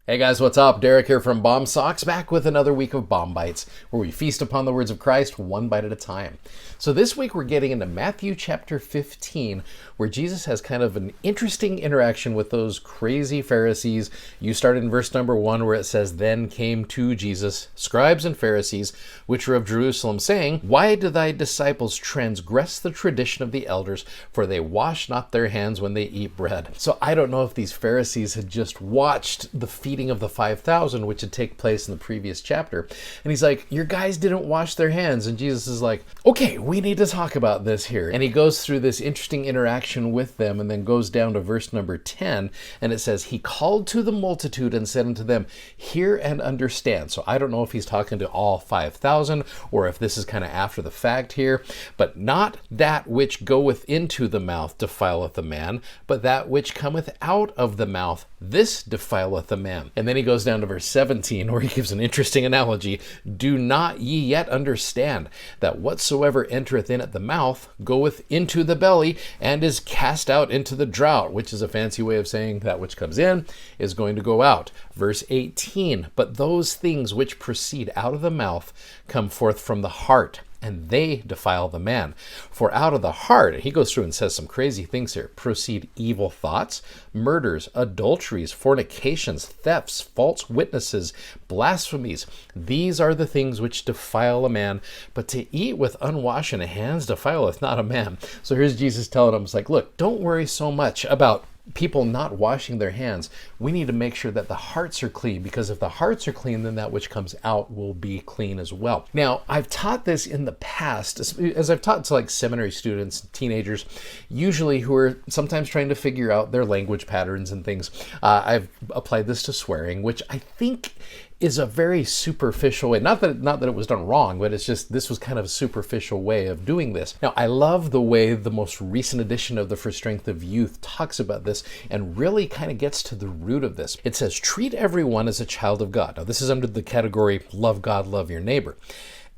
Hey guys, what's up? Derek here from Bomb Socks, back with another week of Bomb Bites, where we feast upon the words of Christ one bite at a time. So this week we're getting into Matthew chapter 15, where Jesus has kind of an interesting interaction with those crazy Pharisees. You start in verse number 1 where it says, "Then came to Jesus scribes and Pharisees, which were of Jerusalem, saying, Why do thy disciples transgress the tradition of the elders? For they wash not their hands when they eat bread." So I don't know if these Pharisees had just watched the feeding of the 5,000, which had taken place in the previous chapter. And he's like, your guys didn't wash their hands. And Jesus is like, okay, we need to talk about this here. And he goes through this interesting interaction with them and then goes down to verse number 10. And it says, he called to the multitude and said unto them, hear and understand. So I don't know if he's talking to all 5,000 or if this is kind of after the fact here. But not that which goeth into the mouth defileth a man, but that which cometh out of the mouth, this defileth a man. And then he goes down to verse 17 where he gives an interesting analogy. Do not ye yet understand that whatsoever entereth in at the mouth goeth into the belly and is cast out into the drought, which is a fancy way of saying that which comes in is going to go out. Verse 18, but those things which proceed out of the mouth come forth from the heart, and they defile the man. For out of the heart, he goes through and says some crazy things here, proceed evil thoughts, murders, adulteries, fornications, thefts, false witnesses, blasphemies. These are the things which defile a man, but to eat with unwashen hands defileth not a man. So here's Jesus telling them, it's like, look, don't worry so much about people not washing their hands. We need to make sure that the hearts are clean, because if the hearts are clean, then that which comes out will be clean as well. Now, I've taught this in the past, as I've taught to like seminary students, teenagers, usually who are sometimes trying to figure out their language patterns and things. I've applied this to swearing, which I think is a very superficial way. Not that it was done wrong, but it's just this was kind of a superficial way of doing this. Now, I love the way the most recent edition of the For Strength of Youth talks about this and really kind of gets to the root of this. It says, treat everyone as a child of God. Now, this is under the category love God, love your neighbor.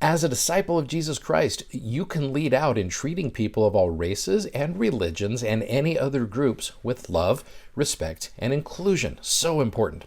As a disciple of Jesus Christ, you can lead out in treating people of all races and religions and any other groups with love, respect, and inclusion. So important,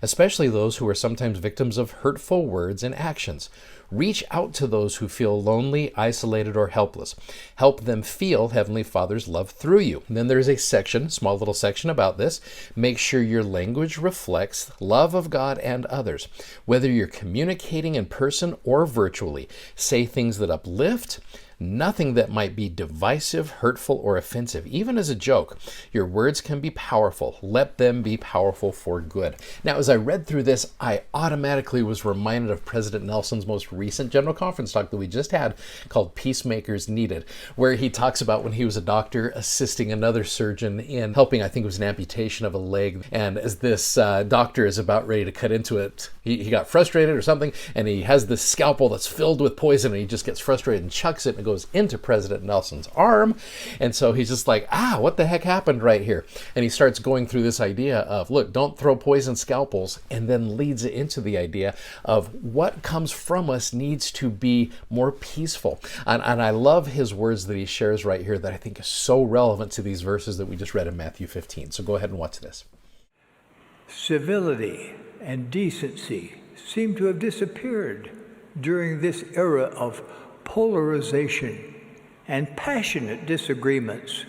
especially those who are sometimes victims of hurtful words and actions. Reach out to those who feel lonely, isolated, or helpless. Help them feel Heavenly Father's love through you. And then there's a section, small little section about this. Make sure your language reflects love of God and others. Whether you're communicating in person or virtually, say things that uplift, nothing that might be divisive, hurtful, or offensive. Even as a joke, your words can be powerful. Let them be powerful for good. Now, as I read through this, I automatically was reminded of President Nelson's most recent General Conference talk that we just had called Peacemakers Needed, where he talks about when he was a doctor assisting another surgeon in helping, I think it was an amputation of a leg. And as this doctor is about ready to cut into it, he got frustrated or something, and he has this scalpel that's filled with poison, and he just gets frustrated and chucks it, and goes into President Nelson's arm. And so he's just like, what the heck happened right here? And he starts going through this idea of, look, don't throw poison scalpels, and then leads it into the idea of what comes from us needs to be more peaceful. And I love his words that he shares right here that I think is so relevant to these verses that we just read in Matthew 15. So go ahead and watch this. Civility and decency seem to have disappeared during this era of polarization and passionate disagreements.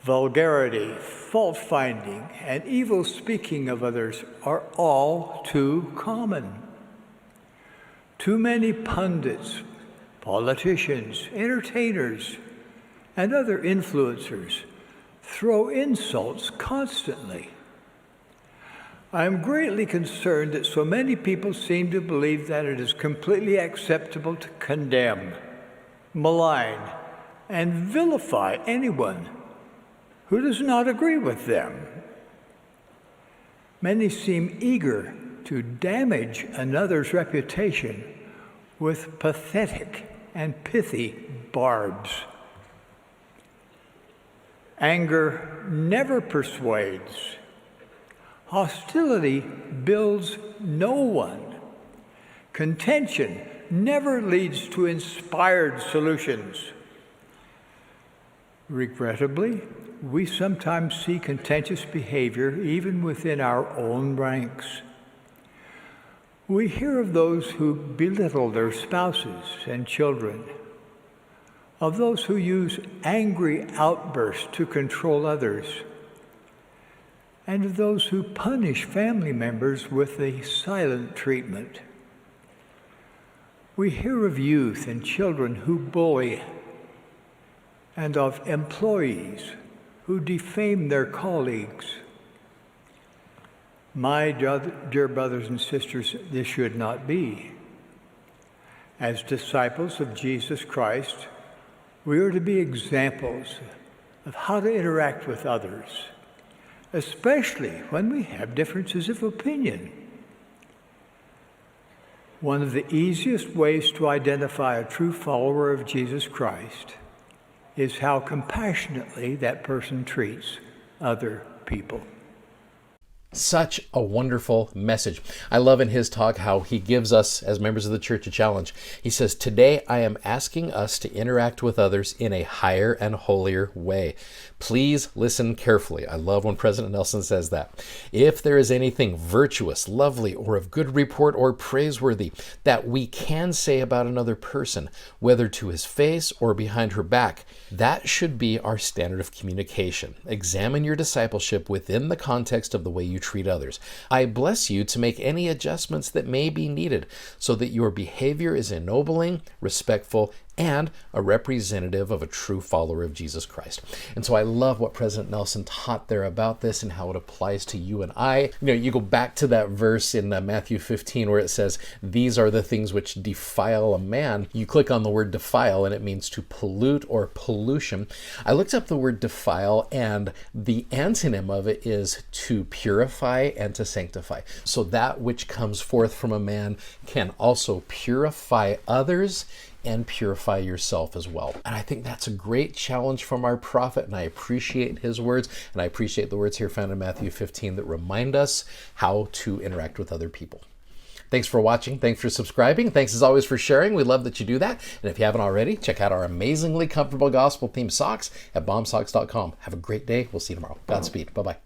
Vulgarity, fault-finding, and evil speaking of others are all too common. Too many pundits, politicians, entertainers, and other influencers throw insults constantly. I am greatly concerned that so many people seem to believe that it is completely acceptable to condemn, malign, and vilify anyone who does not agree with them. Many seem eager to damage another's reputation with pathetic and pithy barbs. Anger never persuades. Hostility builds no one. Contention never leads to inspired solutions. Regrettably, we sometimes see contentious behavior even within our own ranks. We hear of those who belittle their spouses and children, of those who use angry outbursts to control others, and of those who punish family members with the silent treatment. We hear of youth and children who bully, and of employees who defame their colleagues. My dear brothers and sisters, this should not be. As disciples of Jesus Christ, we are to be examples of how to interact with others, especially when we have differences of opinion. One of the easiest ways to identify a true follower of Jesus Christ is how compassionately that person treats other people. Such a wonderful message. I love in his talk how he gives us, as members of the church, a challenge. He says, today I am asking us to interact with others in a higher and holier way. Please listen carefully. I love when President Nelson says that. If there is anything virtuous, lovely, or of good report or praiseworthy that we can say about another person, whether to his face or behind her back, that should be our standard of communication. Examine your discipleship within the context of the way you treat others. I bless you to make any adjustments that may be needed so that your behavior is ennobling, respectful, and a representative of a true follower of Jesus Christ. And so I love what President Nelson taught there about this and how it applies to you and I. You go back to that verse in Matthew 15 where it says, these are the things which defile a man. You click on the word defile and it means to pollute or pollution. I looked up the word defile and the antonym of it is to purify and to sanctify. So that which comes forth from a man can also purify others and purify yourself as well. And I think that's a great challenge from our prophet, and I appreciate his words, and I appreciate the words here found in Matthew 15 that remind us how to interact with other people. Thanks for watching. Thanks for subscribing. Thanks as always for sharing. We love that you do that. And if you haven't already, check out our amazingly comfortable gospel themed socks at BOM-BITES.com. Have a great day. We'll see you tomorrow. Godspeed. Bye-bye.